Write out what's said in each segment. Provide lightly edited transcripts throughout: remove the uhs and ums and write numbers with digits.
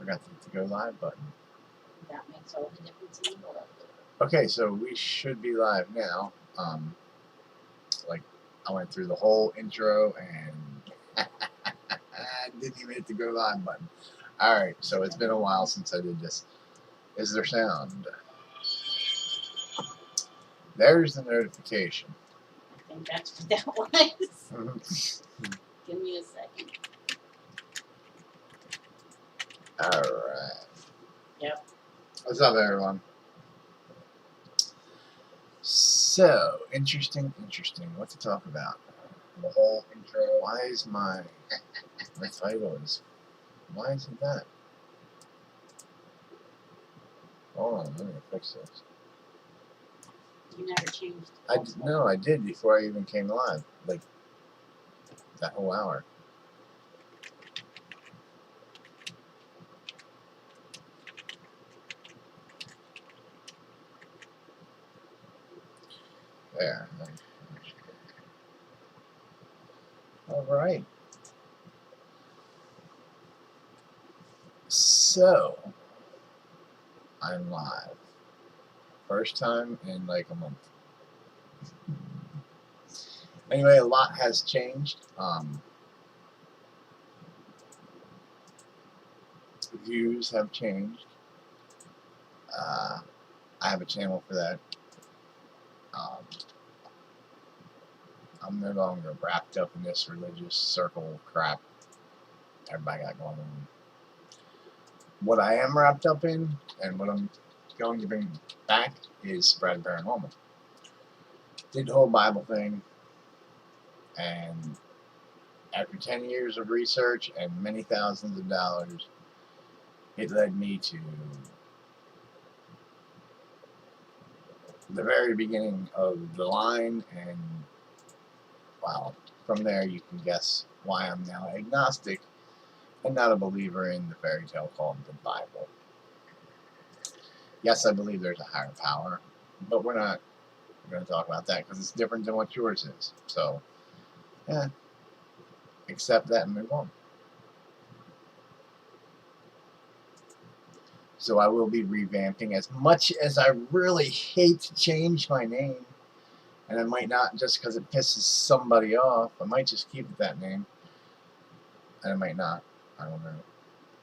forgot to hit the go live button. That makes all the difference in the world. Okay, so we should be live now. Like, I went through the whole intro and I didn't even hit the go live button. Alright, so it's been a while since I did this. Is there sound? There's the notification. I think that's what that was. Give me a second. Alright. Yep. What's up, everyone? So, interesting. What to talk about? The whole intro. Why is my title is... Why is it that? Hold on, let me fix this. You never changed. No, I did before I even came live. Like, that whole hour. There. Alright. So, I'm live. First time in like a month. Anyway, a lot has changed. Views have changed. I have a channel for that. I'm no longer wrapped up in this religious circle crap everybody got going on. What I am wrapped up in, and what I'm going to bring back, is Spread Paranormal. Did the whole Bible thing, and after 10 years of research and many thousands of dollars, it led me to the very beginning of the line, and well, from there you can guess why I'm now agnostic and not a believer in the fairy tale called the Bible. Yes, I believe there's a higher power, but we're not going to talk about that because it's different than what yours is. So, yeah, accept that and move on. So I will be revamping. As much as I really hate to change my name, and I might not just because it pisses somebody off, I might just keep it that name, and I might not. I don't know.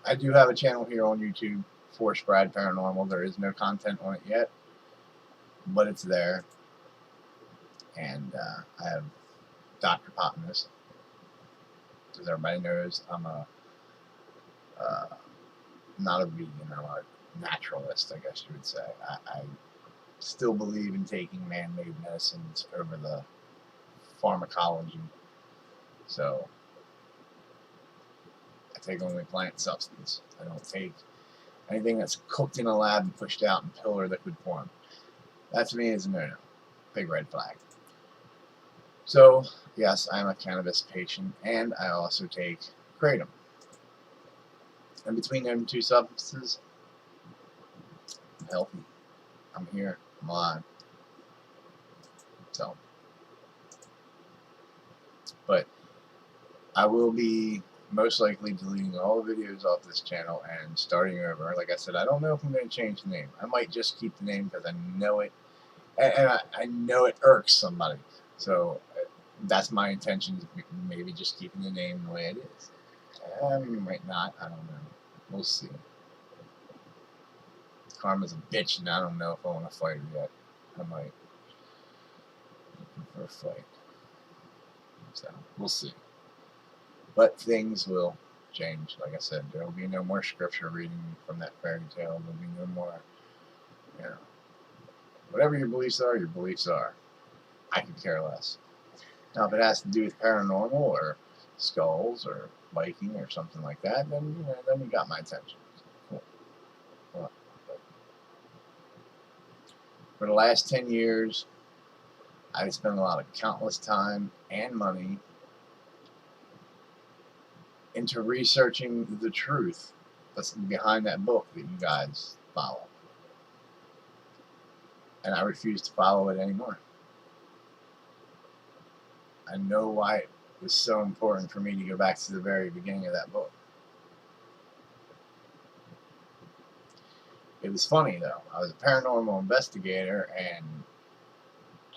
I do have a channel here on YouTube for Spread Paranormal. There is no content on it yet, but it's there. And I have Dr. Potness. As everybody knows, I'm not a vegan. I'm a naturalist, I guess you would say. I still believe in taking man-made medicines over the pharmacology. So I take only plant substance. I don't take anything that's cooked in a lab and pushed out in pill or liquid form. That to me is a no-no. Big red flag. So, yes, I'm a cannabis patient, and I also take kratom. And between them two substances, I'm healthy. I'm here. I'm alive. So, but I will be most likely deleting all the videos off this channel and starting over. Like I said, I don't know if I'm going to change the name. I might just keep the name because I know it, and I know it irks somebody. So that's my intention, maybe just keeping the name the way it is. Might not, I don't know. We'll see. Karma's a bitch, and I don't know if I want to fight her yet. I might. For a fight. So, we'll see. But things will change. Like I said, there will be no more scripture reading from that fairy tale. There will be no more, you know. Whatever your beliefs are, your beliefs are. I could care less. Now, if it has to do with paranormal or skulls or Viking or something like that, then then you got my attention. Cool. Well, for the last 10 years, I've spent a lot of countless time and money into researching the truth that's behind that book that you guys follow. And I refuse to follow it anymore. I know why it was so important for me to go back to the very beginning of that book. It was funny though. I was a paranormal investigator and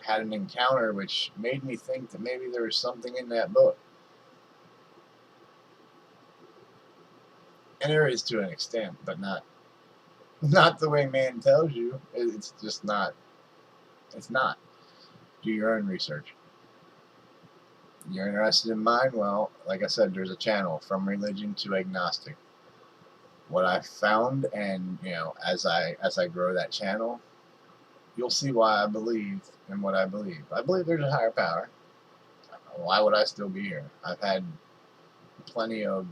had an encounter which made me think that maybe there was something in that book. And there is to an extent, but not the way man tells you. It's just not. It's not. Do your own research. You're interested in mine? Well, like I said, there's a channel from religion to agnostic. What I found, and as I grow that channel, you'll see why I believe in what I believe. I believe there's a higher power. Why would I still be here? I've had plenty of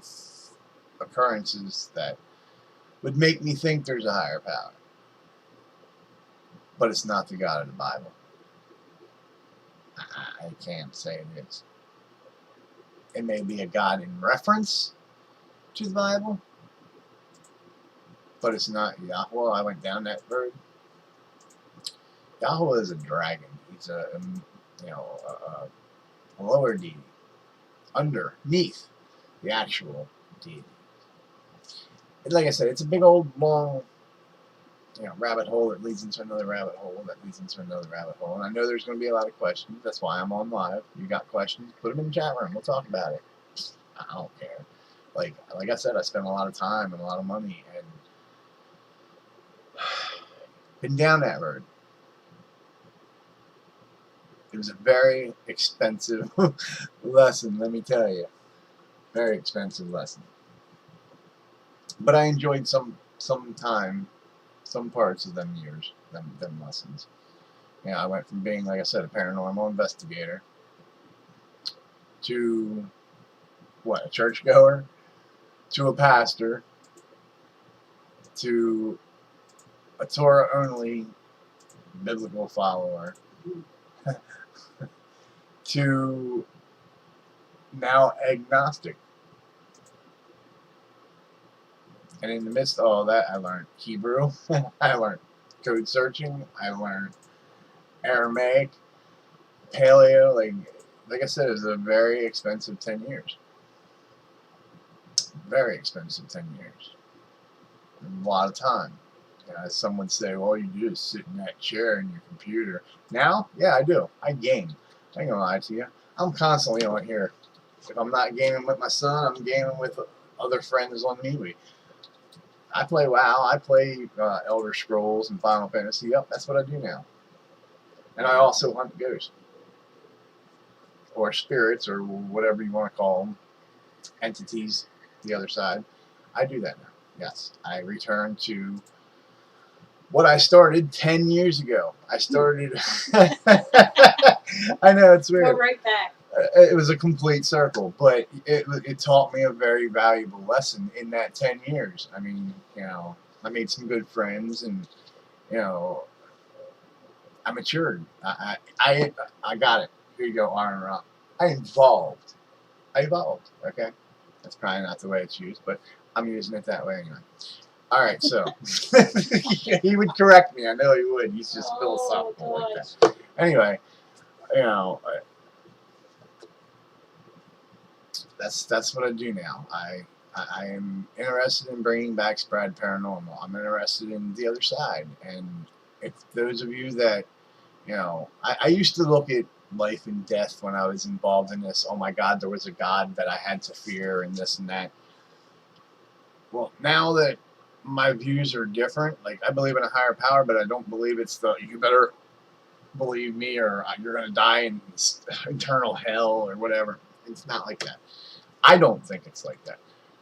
occurrences that would make me think there's a higher power. But it's not the God of the Bible. I can't say it is. It may be a God in reference to the Bible, but it's not Yahweh. I went down that road. Yahweh is a dragon. He's a lower deity, underneath the actual deity. Like I said, it's a big old long, rabbit hole that leads into another rabbit hole that leads into another rabbit hole. And I know there's going to be a lot of questions. That's why I'm on live. You got questions? Put them in the chat room. We'll talk about it. I don't care. Like I said, I spent a lot of time and a lot of money and been down that road. It was a very expensive lesson, let me tell you. Very expensive lesson. But I enjoyed some time, some parts of them years, them lessons. I went from being, like I said, a paranormal investigator to a churchgoer, to a pastor, to a Torah-only biblical follower, to now agnostic. And in the midst of all that, I learned Hebrew, I learned code searching, I learned Aramaic, Paleo. Like I said, it was a very expensive 10 years. Very expensive 10 years. A lot of time. Some would say, well, all you do is sit in that chair in your computer. Now, yeah, I do. I game. I ain't gonna lie to you. I'm constantly on here. If I'm not gaming with my son, I'm gaming with other friends on MeWe. I play WoW. I play Elder Scrolls and Final Fantasy. Yep, that's what I do now. And I also hunt ghosts. Or spirits, or whatever you want to call them. Entities, the other side. I do that now. Yes, I return to what I started 10 years ago. I started... I know, it's weird. Go right back. It was a complete circle, but it taught me a very valuable lesson in that 10 years. I mean, I made some good friends, and, I matured. I got it. Here you go, Iron Rock. I evolved, okay? That's probably not the way it's used, but I'm using it that way anyway. All right, so he would correct me. I know he would. He's just philosophical like that. Anyway, that's what I do now. I am interested in bringing back Sprad Paranormal. I'm interested in the other side, and if those of you that I used to look at life and death when I was involved in this. Oh my God, there was a God that I had to fear, and this and that. Well, now that my views are different, like I believe in a higher power, but I don't believe it's you better believe me or you're going to die in eternal hell or whatever. It's not like that. I don't think it's like that.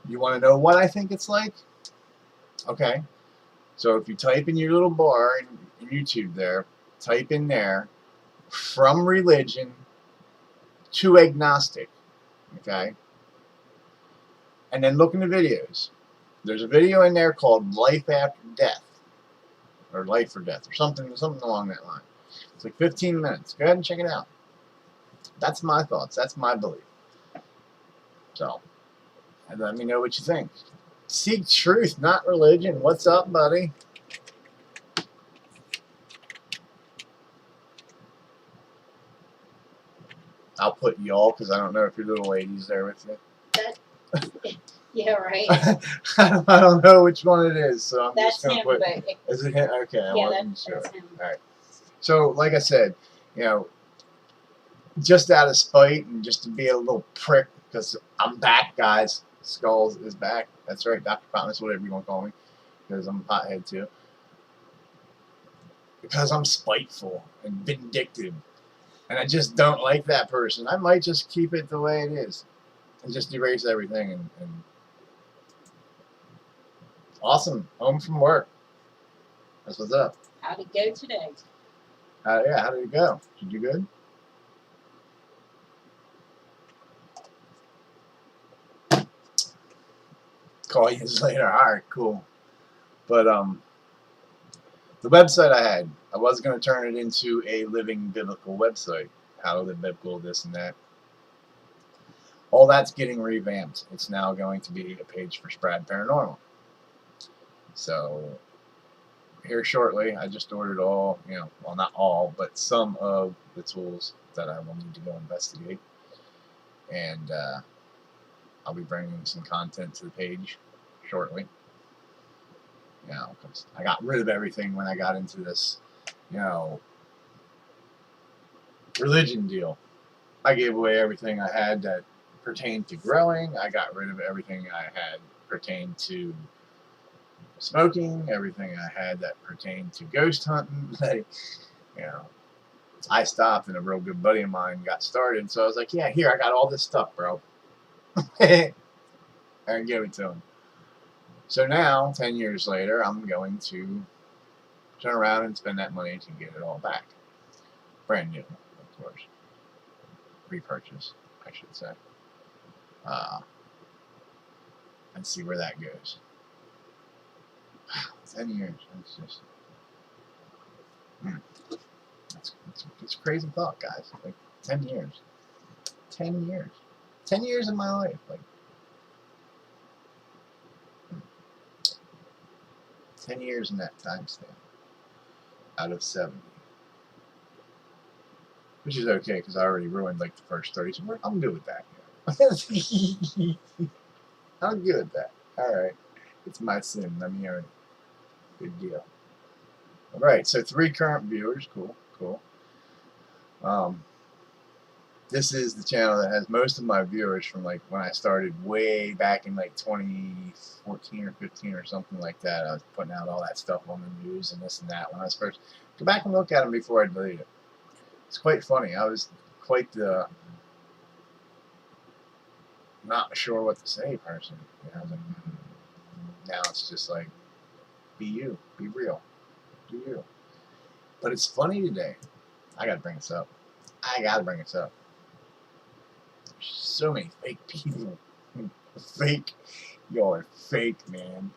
You want to know what I think it's like? Okay. So if you type in your little bar in YouTube there, type in there, from religion to agnostic. Okay. And then look in the videos. There's a video in there called Life After Death. Or Life or Death. Or something along that line. It's like 15 minutes. Go ahead and check it out. That's my thoughts. That's my belief. So, and let me know what you think. Seek truth, not religion. What's up, buddy? I'll put y'all because I don't know if your little lady's there with you. Yeah, right. I don't know which one it is, so I'm That's just gonna him, put. but Is it him? Okay, I yeah, wasn't sure. that's him. All right. So, like I said, you know, just out of spite and just to be a little prick, because I'm back, guys. Skulls is back. That's right, Dr. Promise, whatever you want to call me, because I'm a pothead too. Because I'm spiteful and vindictive, and I just don't like that person. I might just keep it the way it is and just erase everything. And awesome, home from work. That's what's up. How'd it go today? Yeah, how did it go? Did you do good? Call you later. All right, cool. But the website I was going to turn it into a living biblical website. How to live biblical, this and that. All that's getting revamped. It's now going to be a page for Sprad Paranormal. So here shortly, I just ordered all, well, not all, but some of the tools that I will need to go investigate. And I'll be bringing some content to the page shortly. Cause I got rid of everything when I got into this, religion deal. I gave away everything I had that pertained to growing. I got rid of everything I had pertained to smoking, everything I had that pertained to ghost hunting. I stopped and a real good buddy of mine got started. So I was like, yeah, here, I got all this stuff, bro. I gave it to him. So now, 10 years later, I'm going to turn around and spend that money to get it all back. Brand new, of course. Repurchase, I should say. And see where that goes. 10 years. That's just... It's a crazy thought, guys. Like, 10 years. 10 years. 10 years of my life. Like, 10 years in that time span. Out of 70. Which is okay, because I already ruined, like, the first 30. So I'm good with that. I'm good with that. Alright. It's my sin. Let me own it. Good deal. Alright, so 3 current viewers. Cool, cool. This is the channel that has most of my viewers from like when I started way back in like 2014 or 15 or something like that. I was putting out all that stuff on the news and this and that when I was first. Go back and look at them before I delete it. It's quite funny. I was quite the not sure what to say person. I was like, now it's just like, be you, be real, do you. But it's funny today. I gotta bring this up. So many fake people. Fake. Y'all are fake, man.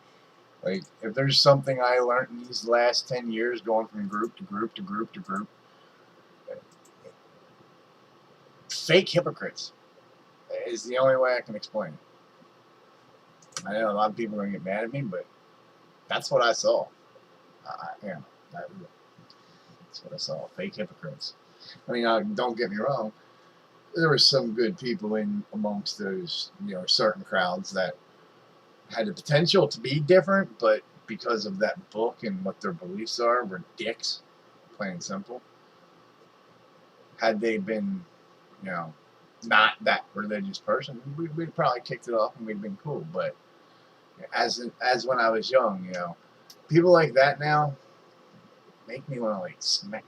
Like, if there's something I learned in these last 10 years going from group to group to group to group, fake hypocrites is the only way I can explain it. I know a lot of people are going to get mad at me, but that's what I saw. That's what I saw. Fake hypocrites. I mean, don't get me wrong. There were some good people in amongst those, certain crowds that had the potential to be different, but because of that book and what their beliefs are, were dicks, plain and simple. Had they been, not that religious person, we'd probably kicked it off and we'd been cool. But as when I was young, people like that now make me want to like smack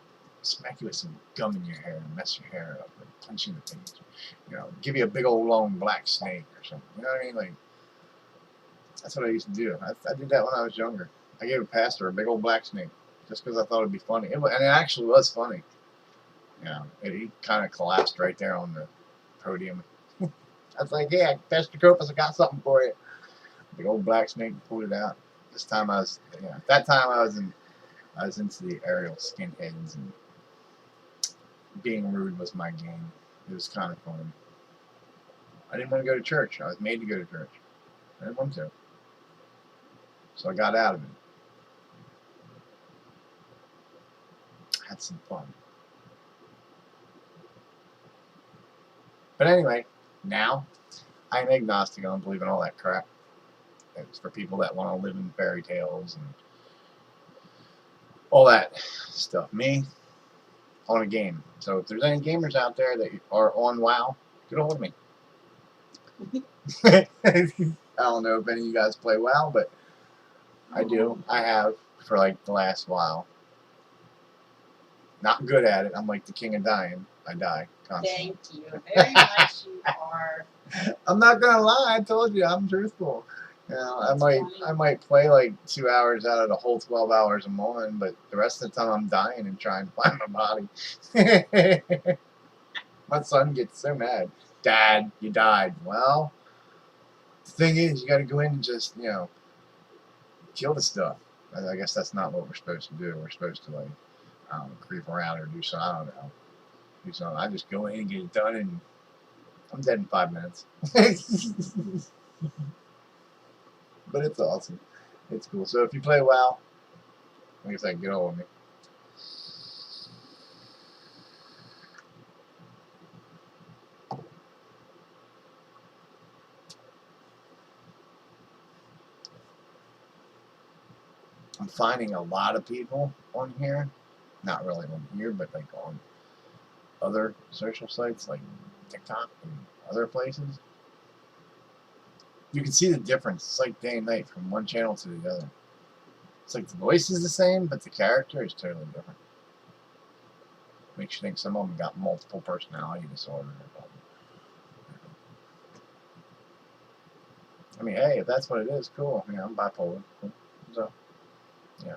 you with some gum in your hair and mess your hair up and punch you in the face. Give you a big old long black snake or something. You know what I mean? Like, that's what I used to do. I did that when I was younger. I gave a pastor a big old black snake just because I thought it'd be funny. And it actually was funny. He kind of collapsed right there on the podium. I was like, yeah, Pastor Kopus, I got something for you. Big old black snake, pulled it out. This time I was, that time I was into the aerial skinheads, and being rude was my game. It was kind of fun. I didn't want to go to church. I was made to go to church. I didn't want to. So I got out of it. Had some fun. But anyway, now I'm agnostic. I don't believe in all that crap. It's for people that want to live in fairy tales and all that stuff. Me, on a game. So if there's any gamers out there that are on WoW, get a hold of me. I don't know if any of you guys play WoW, but I do. I have for like the last while. Not good at it. I'm like the king of dying. I die constantly. Thank you very much. You are. I'm not gonna lie. I told you I'm truthful. You know, I might play like 2 hours out of the whole 12 hours I'm on, but the rest of the time I'm dying and trying to find my body. My son gets so mad. Dad, you died. Well, the thing is, you got to go in and just, you know, kill the stuff. I guess that's not what we're supposed to do. We're supposed to, like, creep around or do something. I don't know. Do something. I just go in and get it done, and I'm dead in 5 minutes. But it's awesome. It's cool. So if you play WoW, like I said, get hold of me. I'm finding a lot of people on here, not really on here, but like on other social sites like TikTok and other places. You can see the difference. It's like day and night from one channel to the other. It's like the voice is the same, but the character is totally different. Makes you think some of them got multiple personality disorder or something. I mean, hey, if that's what it is, cool. Yeah, I'm bipolar. So, yeah.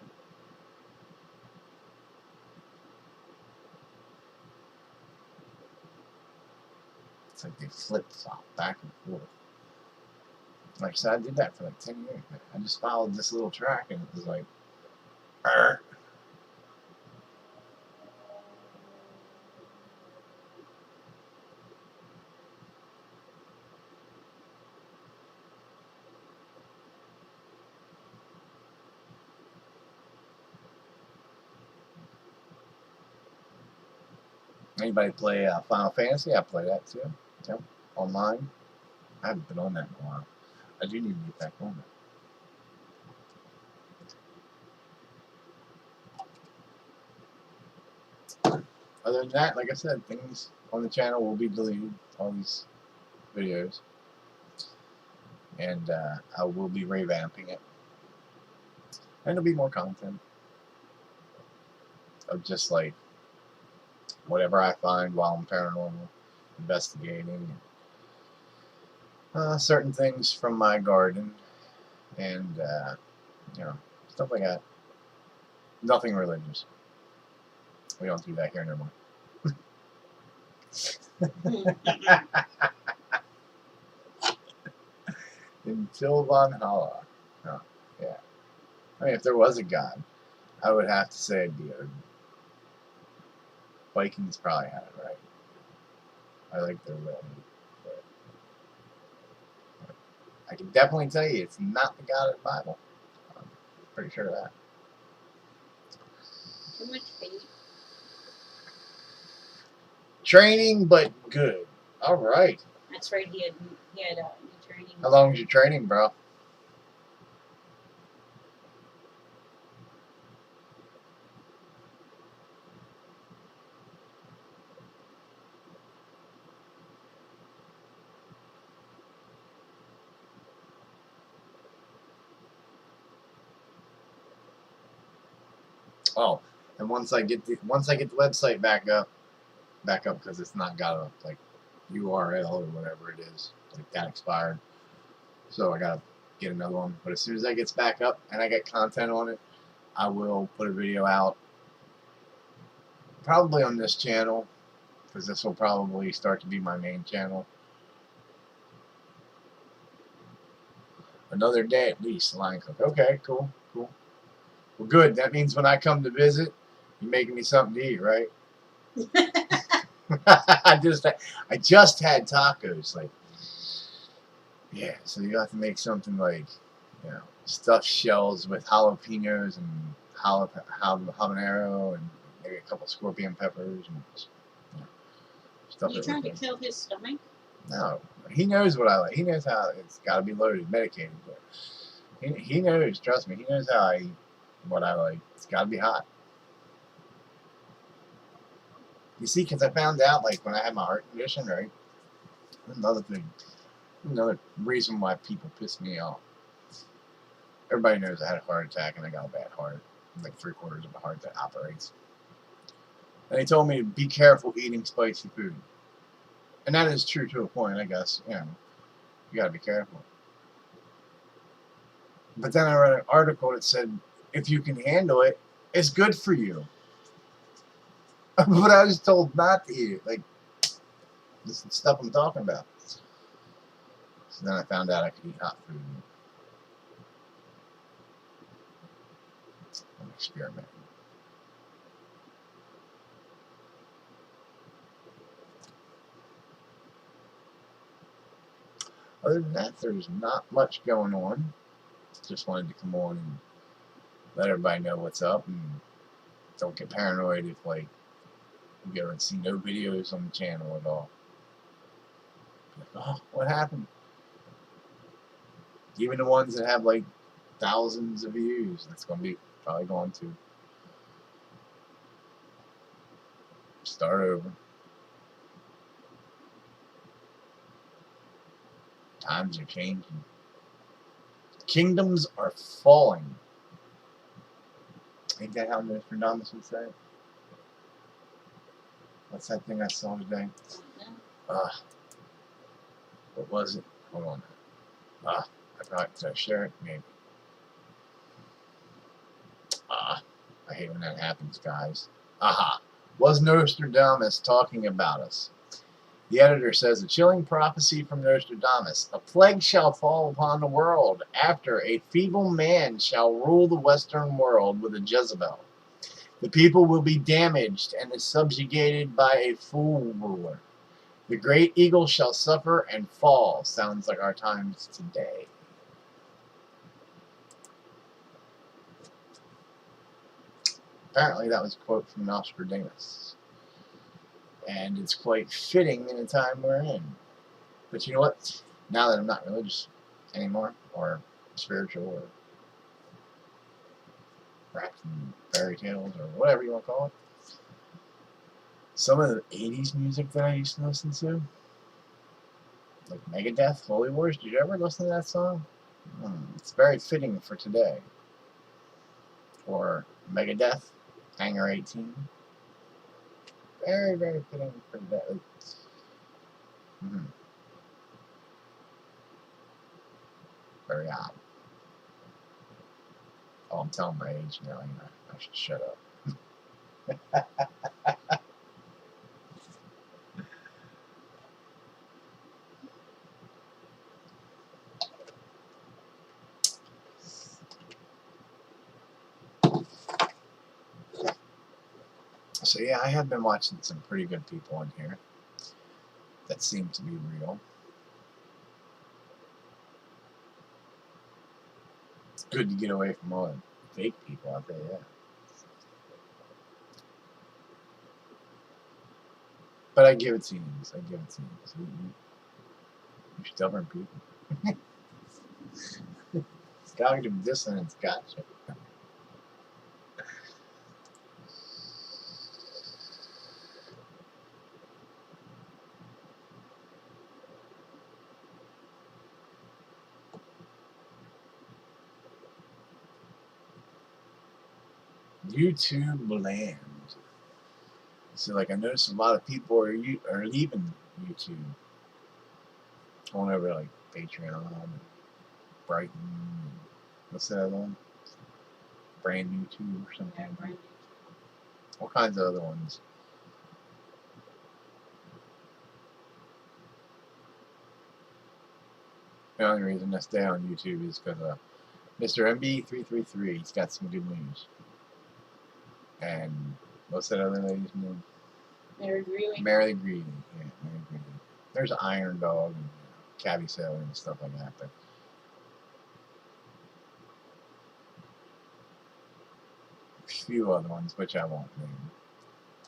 It's like they flip-flop back and forth. Like I said, I did that for like 10 years. Man. I just followed this little track and it was like, Arr. Anybody play Final Fantasy? I play that too. Yep. Online. I haven't been on that in a while. I do need to get back on that. Other than that, like I said, things on the channel will be deleted. All these videos. And I will be revamping it. And there'll be more content. Of just like whatever I find while I'm paranormal investigating. Certain things from my garden. And, you know, stuff like that. Nothing religious. We don't do that here no more. Until Valhalla. Oh, yeah. I mean, if there was a god, I would have to say it'd be Odin. Vikings probably had it right. I like their red. But I can definitely tell you it's not the God of the Bible. I'm pretty sure of that. Too much hate. Training, but good. All right. That's right. He had new training. How long was your training, bro? Oh, and once I get the website back up because it's not got a like URL or whatever it is, like that expired. So I gotta get another one. But as soon as that gets back up and I get content on it, I will put a video out. Probably on this channel, because this will probably start to be my main channel. Another day at least, line cook. Okay, cool. Well, good. That means when I come to visit, you're making me something to eat, right? I just had tacos. Like, yeah. So you have to make something like, you know, stuffed shells with jalapenos and habanero and maybe a couple scorpion peppers and you know, stuff. You trying to kill his stomach? No, he knows what I like. He knows how it's got to be loaded, medicated. But He knows. Trust me. He knows how I eat. What I like. It's got to be hot. You see, because I found out, like, when I had my heart condition, right? Another thing, another reason why people piss me off. Everybody knows I had a heart attack and I got a bad heart. Like 3/4 of a heart that operates. And they told me to be careful eating spicy food. And that is true to a point, I guess. You know, you gotta be careful. But then I read an article that said, if you can handle it, it's good for you. But I was told not to eat it. Like, this is stuff I'm talking about. So then I found out I could eat hot food. I'm experimenting. Other than that, there's not much going on. Just wanted to come on and let everybody know what's up and don't get paranoid if, like, you go and see no videos on the channel at all. Like, oh, what happened? Even the ones that have, like, thousands of views, that's going to be probably going to start over. Times are changing. Kingdoms are falling. Ain't that how Nostradamus would say it? What's that thing I saw today? What was it? Hold on. I forgot to share it, maybe. I hate when that happens, guys. Aha. Was Nostradamus talking about us? The editor says, a chilling prophecy from Nostradamus. A plague shall fall upon the world. After, a feeble man shall rule the western world with a Jezebel. The people will be damaged and is subjugated by a fool ruler. The great eagle shall suffer and fall. Sounds like our times today. Apparently that was a quote from Nostradamus. And it's quite fitting in the time we're in. But you know what? Now that I'm not religious anymore, or spiritual, or wrapped in fairy tales, or whatever you want to call it, some of the 80s music that I used to listen to, like Megadeth, Holy Wars, did you ever listen to that song? It's very fitting for today. Or Megadeth, Hangar 18. Very, very fitting for today. Very odd. Oh, I'm telling my age now. I should shut up. So yeah, I have been watching some pretty good people in here that seem to be real. It's good to get away from all the fake people out there, yeah. But I give it to you. I give it to you. So you stubborn people. Cognitive dissonance, gotcha. YouTube land. So, like, I noticed a lot of people are leaving YouTube, going over to, like, Patreon, and Brighton, and what's that other one? Brand YouTube or something. Yeah, brand All kinds of other ones. The only reason I stay on YouTube is because Mr. MB333, he's got some good news. And what's that other lady's name? Mary Greeley. Mary Greeley. Yeah, Mary Greeley. There's Iron Dog and Cabby Sailor and stuff like that. But a few other ones, which I won't name.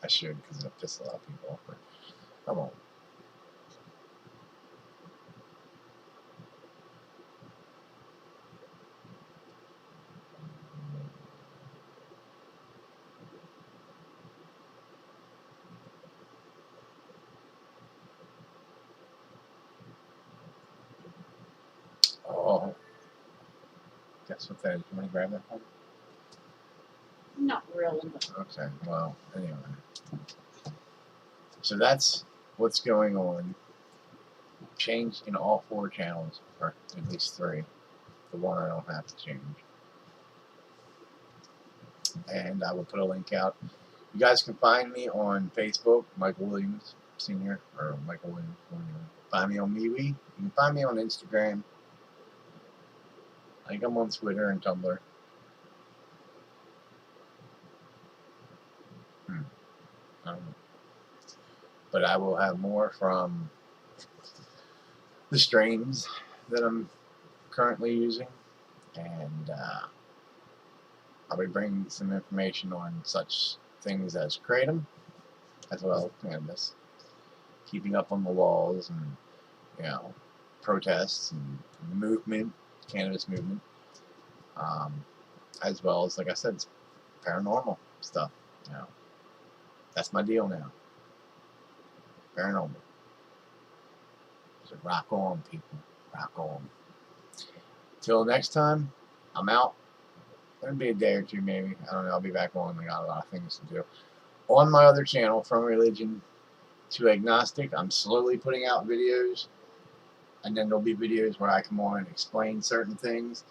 I should, because it'll piss a lot of people off, but I won't. Guess what that is? You want to grab that one? Not really, but Okay, well, anyway. So that's what's going on. Change in all 4 channels, or at least 3. The one I don't have to change. And I will put a link out. You guys can find me on Facebook, Michael Williams Sr. or Michael Williams Jr. Find me on MeWe. You can find me on Instagram. I think I'm on Twitter and Tumblr. I don't know. But I will have more from the strains that I'm currently using. And I'll be bringing some information on such things as Kratom, as well as cannabis. Keeping up on the laws and, you know, protests and the movement, cannabis movement. As well as, like I said, paranormal stuff. You know, that's my deal now. Paranormal. So rock on, people. Rock on. Till next time, I'm out. It'll be a day or two, maybe. I don't know. I'll be back on. I got a lot of things to do. On my other channel, From Religion to Agnostic, I'm slowly putting out videos. And then there'll be videos where I come on and explain certain things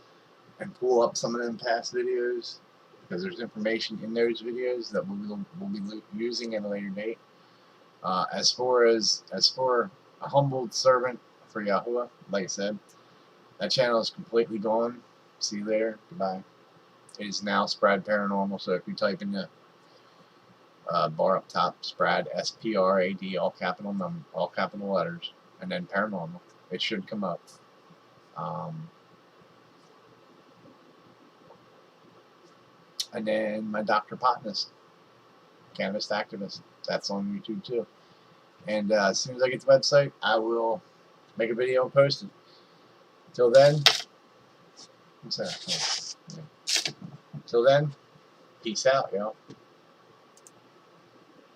and pull up some of them past videos, because there's information in those videos that we'll be using at a later date. As for a humbled servant for Yahuwah, like I said, that channel is completely gone. See you later. Goodbye. It is now Sprad Paranormal, so if you type in the bar up top, Sprad, S-P-R-A-D, all capital letters, and then Paranormal, it should come up. And then my Dr. Potness, Cannabis Activist, that's on YouTube too. And as soon as I get the website, I will make a video and post it. Till then, what's that? Oh, yeah. Till then, peace out, y'all.